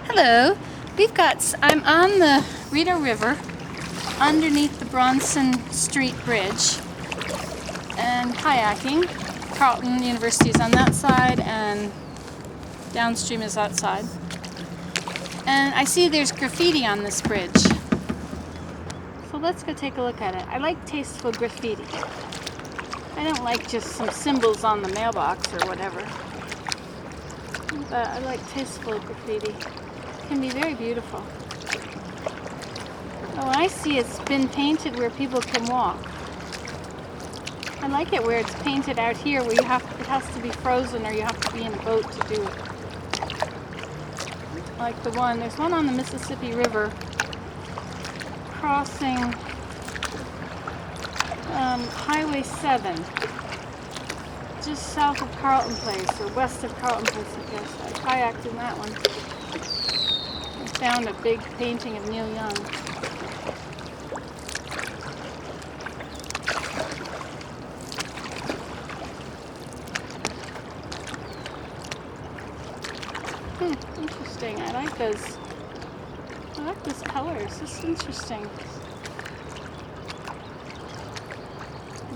Hello, I'm on the Rideau River underneath the Bronson Street Bridge and kayaking. Carleton University is on that side and downstream is that side. And I see there's graffiti on this bridge. So let's go take a look at it. I like tasteful graffiti. I don't like just some symbols on the mailbox or whatever. But I like tasteful graffiti. It can be very beautiful. Oh, I see it's been painted where people can walk. I like it where it's painted out here where it has to be frozen or you have to be in a boat to do it. Like there's one on the Mississippi River crossing Highway 7, just south of Carleton Place, or west of Carleton Place, I guess. I kayaked in that one. I found a big painting of Neil Young. Interesting. I like those colors. This is interesting.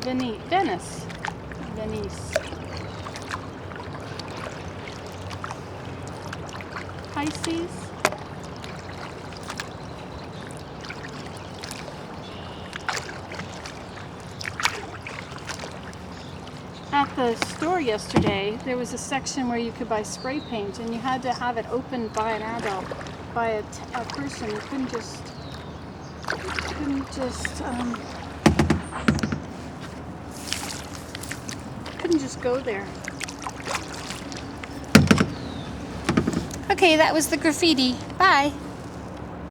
Venice. Pisces. At the store yesterday, there was a section where you could buy spray paint, and you had to have it opened by an adult, by a person. You couldn't just go there. Okay, that was the graffiti. Bye.